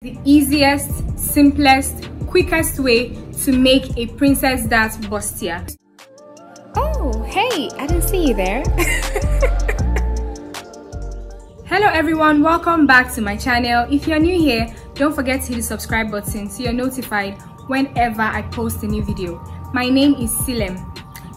The easiest, simplest, quickest way to make a princess dart bustier. Oh, hey, I didn't see you there. Hello everyone, welcome back to my channel. If you're new here, don't forget to hit the subscribe button so you're notified whenever I post a new video. My name is Silem.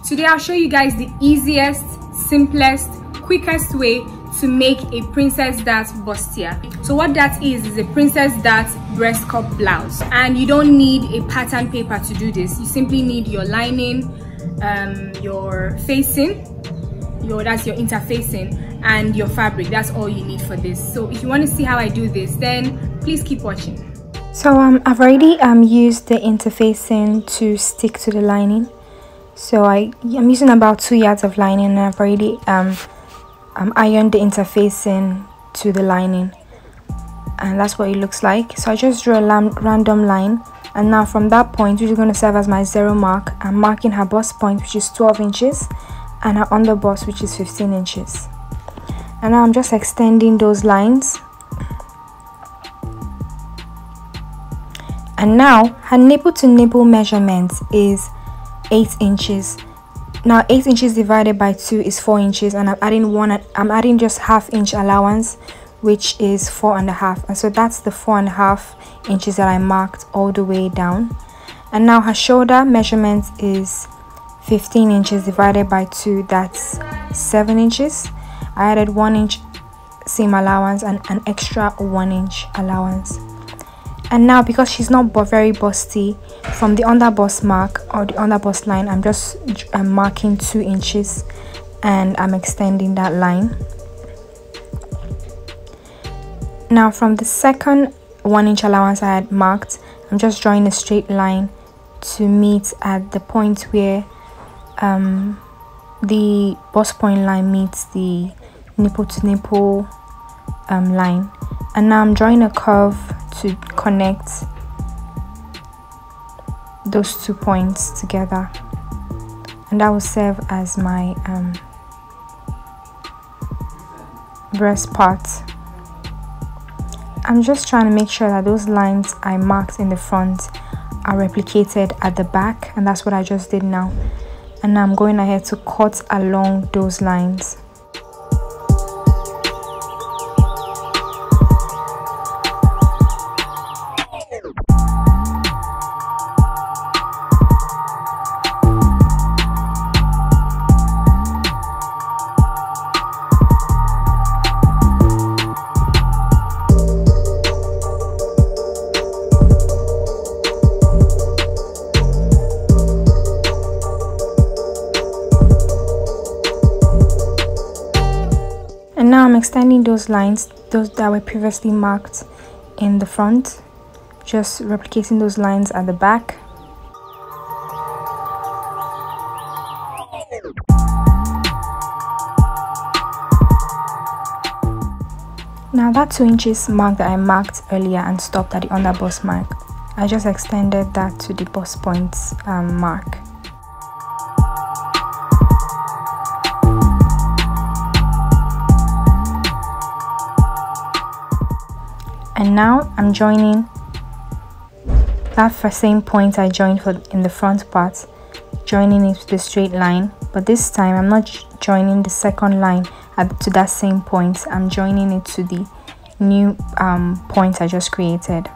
Today I'll show you guys the easiest, simplest, quickest way to make a princess dart bustier. So what that is a princess dart breast cup blouse, and you don't need a pattern paper to do this. You simply need your lining, your facing, that's your interfacing, and your fabric. That's all you need for this. So if you want to see how I do this, then please keep watching. So I've already used the interfacing to stick to the lining. So I'm using about 2 yards of lining, and I've already ironed the interfacing to the lining, and that's what it looks like. So I just drew a random line, and now from that point, which is going to serve as my 0 mark, I'm marking her bust point, which is 12 inches, and her under bust, which is 15 inches. And now I'm just extending those lines. And now her nipple to nipple measurement is 8 inches. Now 8 inches divided by 2 is 4 inches, and I'm adding just ½ inch allowance, which is 4.5, and so that's the 4.5 inches that I marked all the way down. And now her shoulder measurement is 15 inches divided by 2, that's 7 inches. I added 1 inch seam allowance and an extra 1 inch allowance. And now, because she's not very busty, from the under bust mark or the under bust line, I'm just marking 2 inches, and I'm extending that line. Now from the second 1 inch allowance I had marked, I'm just drawing a straight line to meet at the point where the bust point line meets the nipple to nipple line. And now I'm drawing a curve to connect those 2 points together, and that will serve as my breast part. I'm just trying to make sure that those lines I marked in the front are replicated at the back, and that's what I just did now. And now I'm going ahead to cut along those lines. And now I'm extending those lines, those that were previously marked in the front, just replicating those lines at the back. Now that 2 inches mark that I marked earlier and stopped at the under bust mark, I just extended that to the bust points mark. And now I'm joining that same point I joined in the front part, joining it to the straight line, but this time I'm not joining the second line to that same point. I'm joining it to the new point I just created.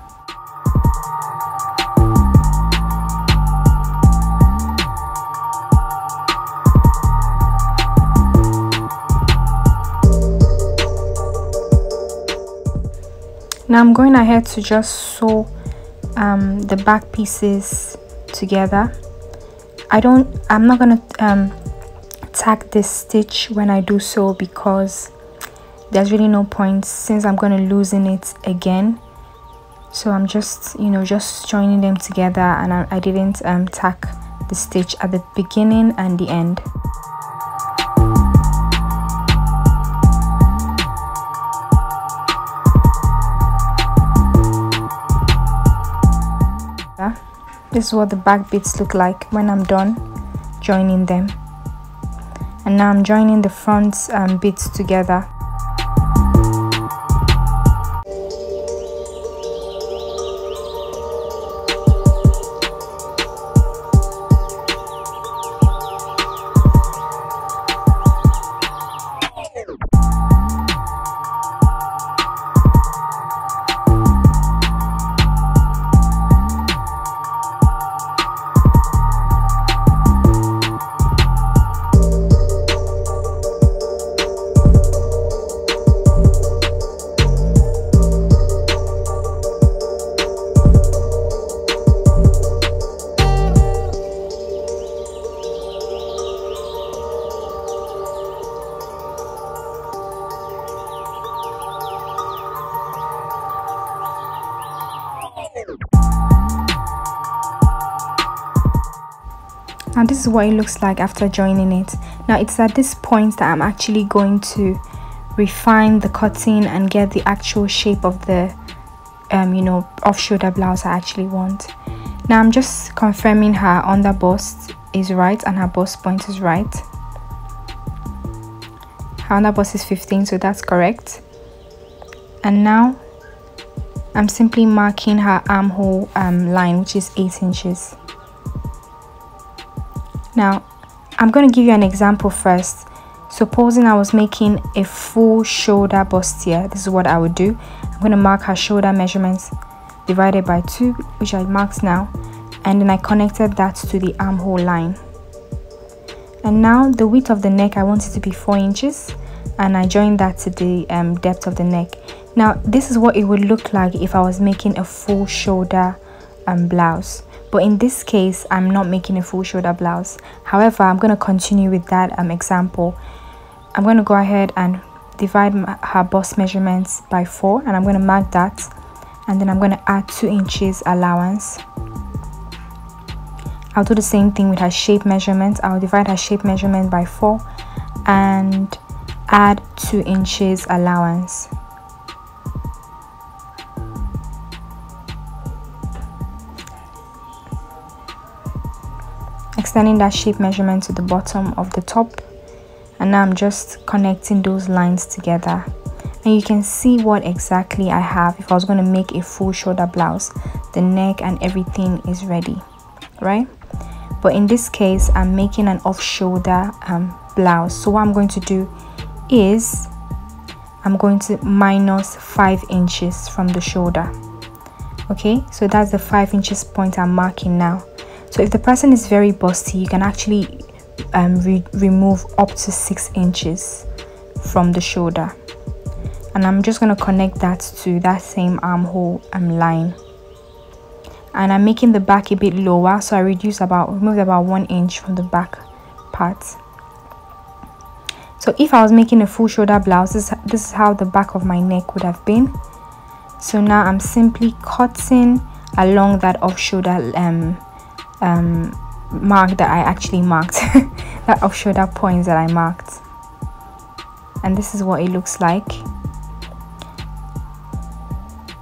Now I'm going ahead to just sew the back pieces together. I'm not gonna tack this stitch when I do so, because there's really no point since I'm gonna loosen it again. So I'm just joining them together, and I didn't tack the stitch at the beginning and the end. This is what the back bits look like when I'm done joining them. And now I'm joining the front bits together. Now this is what it looks like after joining it. Now it's at this point that I'm actually going to refine the cutting and get the actual shape of the off shoulder blouse I actually want. Now I'm just confirming her under bust is right and her bust point is right. Her under bust is 15, so that's correct. And now I'm simply marking her armhole line, which is 8 inches. Now I'm going to give you an example first. Supposing I was making a full shoulder bustier, this is what I would do. I'm going to mark her shoulder measurements divided by 2, which I marked now, and then I connected that to the armhole line. And now the width of the neck, I want it to be 4 inches, and I joined that to the depth of the neck. Now this is what it would look like if I was making a full shoulder blouse, but in this case I'm not making a full shoulder blouse. However, I'm going to continue with that example. I'm going to go ahead and divide her bust measurements by 4, and I'm going to mark that, and then I'm going to add 2 inches allowance. I'll do the same thing with her shape measurements. I'll divide her shape measurement by 4 and add 2 inches allowance. Extending that shape measurement to the bottom of the top, and now I'm just connecting those lines together, and you can see what exactly I have. If I was going to make a full shoulder blouse, the neck and everything is ready, right? But in this case I'm making an off shoulder blouse, so what I'm going to do is I'm going to minus 5 inches from the shoulder. Okay, so that's the 5 inches point I'm marking now. So if the person is very busty, you can actually remove up to 6 inches from the shoulder, and I'm just going to connect that to that same armhole line. And I'm making the back a bit lower, so I removed about 1 inch from the back part. So if I was making a full shoulder blouse, this is how the back of my neck would have been. So now I'm simply cutting along that off shoulder mark that I actually marked, that off shoulder points that I marked, and this is what it looks like.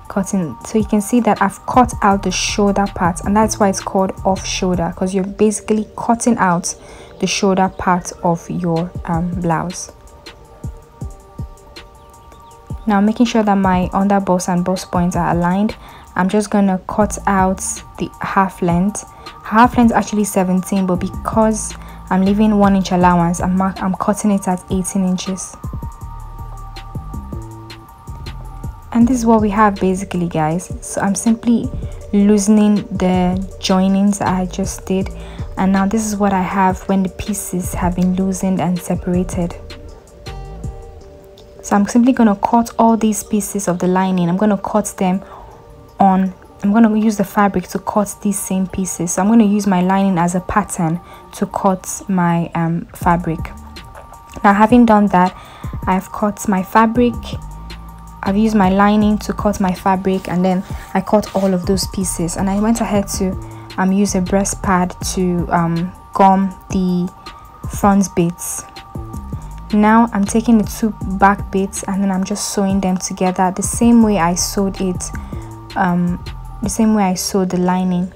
Cutting, so you can see that I've cut out the shoulder part, and that's why it's called off shoulder, because you're basically cutting out the shoulder part of your blouse. Now making sure that my under bust and bust points are aligned, I'm just gonna cut out the half length. Half length is actually 17, but because I'm leaving 1 inch allowance, I'm cutting it at 18 inches. And this is what we have basically, guys. So I'm simply loosening the joinings that I just did, and now this is what I have when the pieces have been loosened and separated. So I'm simply going to cut all these pieces of the lining. I'm going to cut them on, I'm going to use the fabric to cut these same pieces. So I'm going to use my lining as a pattern to cut my fabric. Now having done that, I've cut my fabric, I've used my lining to cut my fabric, and then I cut all of those pieces, and I went ahead to use a breast pad to gum the front bits. Now I'm taking the 2 back bits, and then I'm just sewing them together the same way I sewed it, the same way I sewed the lining.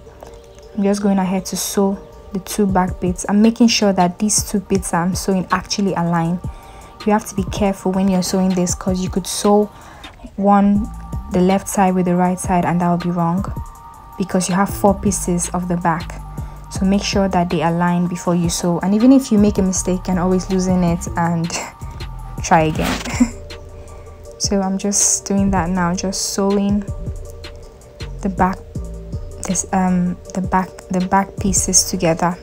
I'm just going ahead to sew the 2 back bits. I'm making sure that these 2 bits that I'm sewing actually align. You have to be careful when you're sewing this, because you could sew the left side with the right side, and that will be wrong, because you have 4 pieces of the back. So make sure that they align before you sew, and even if you make a mistake, you can always loosen it and try again. So I'm just doing that now, just sewing the back the back pieces together,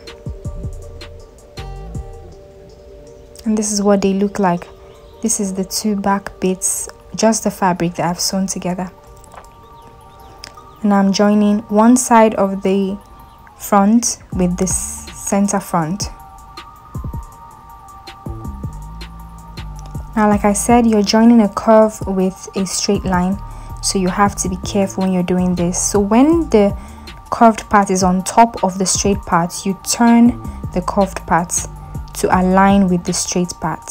and this is what they look like. This is the 2 back bits, just the fabric that I've sewn together, and I'm joining one side of the front with this center front. Now, like I said, you're joining a curve with a straight line, so you have to be careful when you're doing this. So when the curved part is on top of the straight part, you turn the curved part to align with the straight part.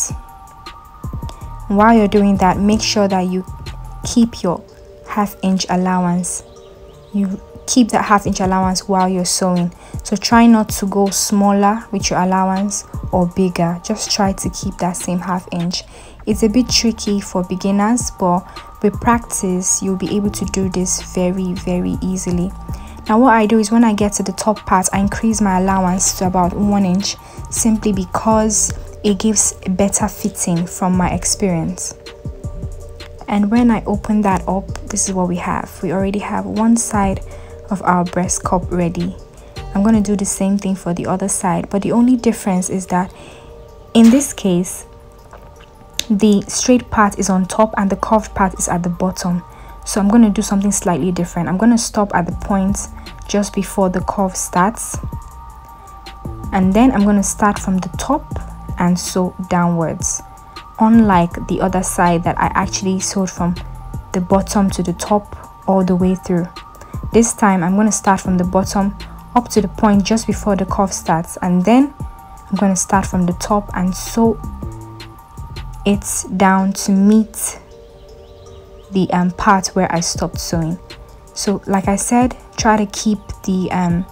While you're doing that, make sure that you keep your half-inch allowance. You keep that half-inch allowance while you're sewing. So try not to go smaller with your allowance or bigger. Just try to keep that same half-inch. It's a bit tricky for beginners, but with practice you'll be able to do this very easily. Now what I do is when I get to the top part, I increase my allowance to about 1 inch, simply because it gives a better fitting from my experience. And when I open that up, this is what we have. We already have one side of our breast cup ready. I'm going to do the same thing for the other side, but the only difference is that in this case the straight part is on top and the curved part is at the bottom. So I'm going to do something slightly different. I'm going to stop at the point just before the curve starts, and then I'm going to start from the top and sew downwards, unlike the other side that I actually sewed from the bottom to the top all the way through. This time I'm going to start from the bottom up to the point just before the curve starts, and then I'm going to start from the top and sew it down to meet the part where I stopped sewing. So like I said, try to keep the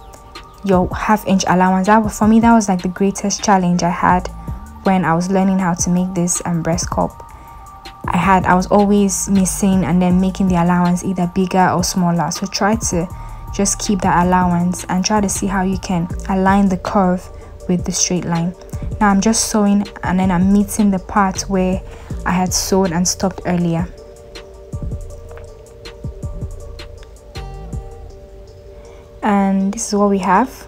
your half-inch allowance. For me, that was like the greatest challenge I had when I was learning how to make this breast cup. I was always missing and then making the allowance either bigger or smaller. So try to just keep that allowance and try to see how you can align the curve with the straight line. Now I'm just sewing and then I'm meeting the part where I had sewed and stopped earlier. And this is what we have.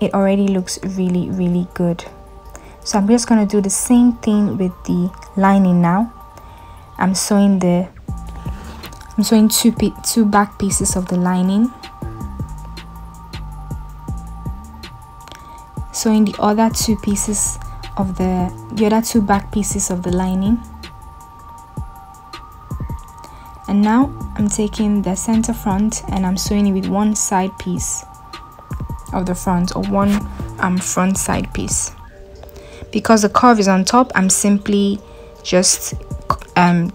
It already looks really good. So I'm just going to do the same thing with the lining now. I'm sewing two back pieces of the lining, sewing the other two back pieces of the lining, and now I'm taking the center front and I'm sewing it with one side piece of the front, or one front side piece. Because the curve is on top, I'm simply just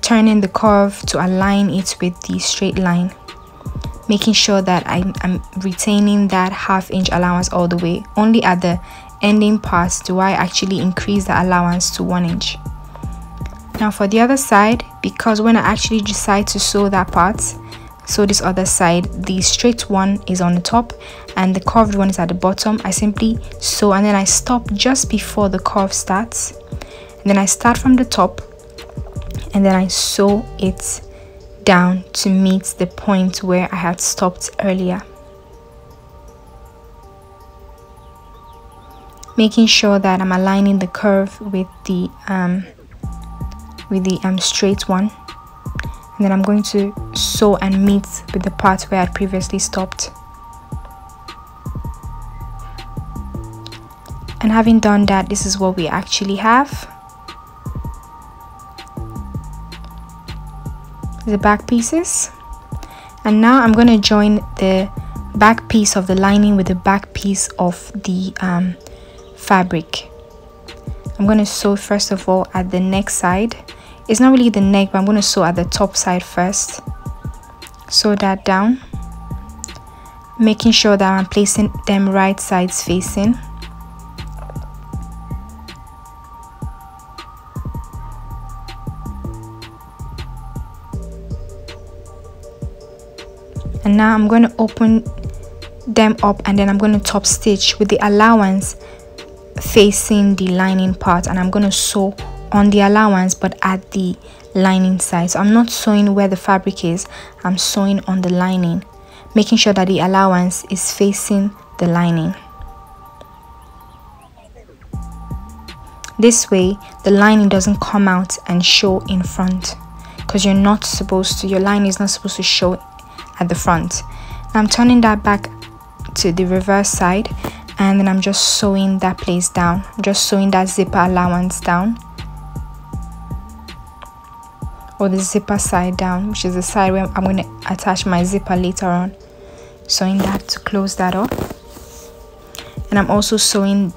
turning the curve to align it with the straight line, making sure that I'm retaining that half-inch allowance all the way. Only at the ending parts do I actually increase the allowance to 1 inch. Now for the other side, because when I actually decide to sew that part, so this other side, the straight one is on the top and the curved one is at the bottom, I simply sew and then I stop just before the curve starts, and then I start from the top and then I sew it down to meet the point where I had stopped earlier, making sure that I'm aligning the curve with the straight one. And then I'm going to sew and meet with the part where I previously stopped. And having done that, this is what we actually have. The back pieces. And now I'm going to join the back piece of the lining with the back piece of the fabric. I'm going to sew first of all at the neck side. It's not really the neck, but I'm going to sew at the top side first. Sew that down, making sure that I'm placing them right sides facing. And now I'm going to open them up and then I'm going to top stitch with the allowance facing the lining part, and I'm going to sew on the allowance but at the lining side. So I'm not sewing where the fabric is, I'm sewing on the lining, making sure that the allowance is facing the lining. This way the lining doesn't come out and show in front, because your line is not supposed to show at the front. Now I'm turning that back to the reverse side and then I'm just sewing that place down. I'm just sewing that zipper allowance down, or the zipper side down, which is the side where I'm going to attach my zipper later on. sewing that to close that up, and I'm also sewing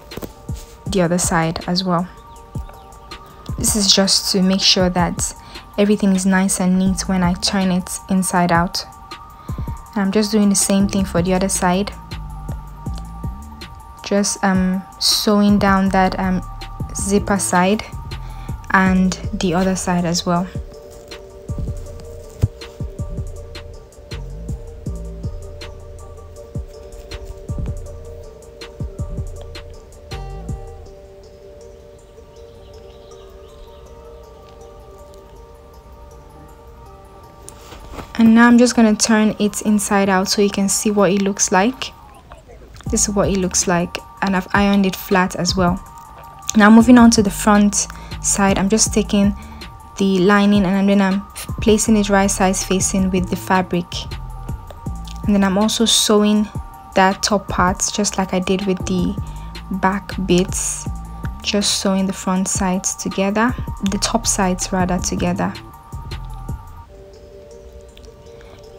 the other side as well. This is just to make sure that everything is nice and neat when I turn it inside out. And I'm just doing the same thing for the other side, just sewing down that zipper side and the other side as well. And now I'm just going to turn it inside out so you can see what it looks like. This is what it looks like, and I've ironed it flat as well. Now moving on to the front side, I'm just taking the lining and then I'm placing it right sides facing with the fabric. And then I'm also sewing that top part just like I did with the back bits. Just sewing the front sides together, the top sides rather together.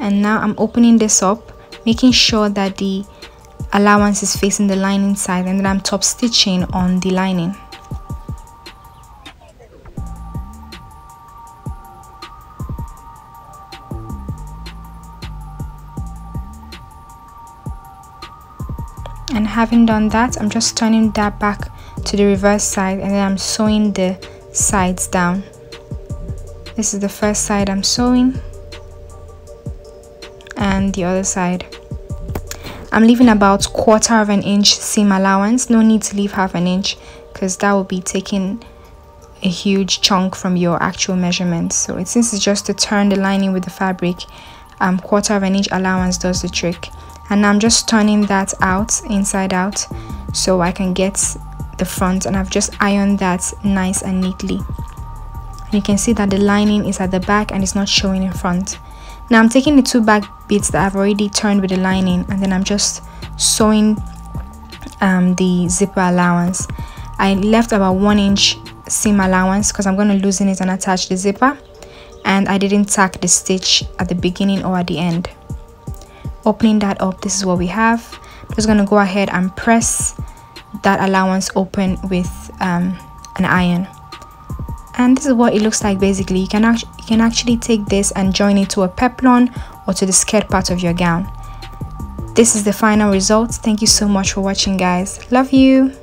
And now I'm opening this up, making sure that the allowance is facing the lining side, and then I'm top stitching on the lining. And having done that, I'm just turning that back to the reverse side, and then I'm sewing the sides down. This is the first side I'm sewing, and the other side. I'm leaving about 1/4 of an inch seam allowance. No need to leave 1/2 inch because that will be taking a huge chunk from your actual measurements. So since it's just to turn the lining with the fabric, 1/4 of an inch allowance does the trick. And now I'm just turning that out inside out so I can get the front, and I've just ironed that nice and neatly. And you can see that the lining is at the back and it's not showing in front. Now I'm taking the 2 back bits that I've already turned with the lining, and then I'm just sewing the zipper allowance. I left about 1 inch seam allowance because I'm going to loosen it and attach the zipper, and I didn't tack the stitch at the beginning or at the end. Opening that up, this is what we have. I'm just going to go ahead and press that allowance open with an iron. And this is what it looks like. Basically, you can actually take this and join it to a peplon or to the skirt part of your gown. This is the final result. Thank you so much for watching, guys. Love you.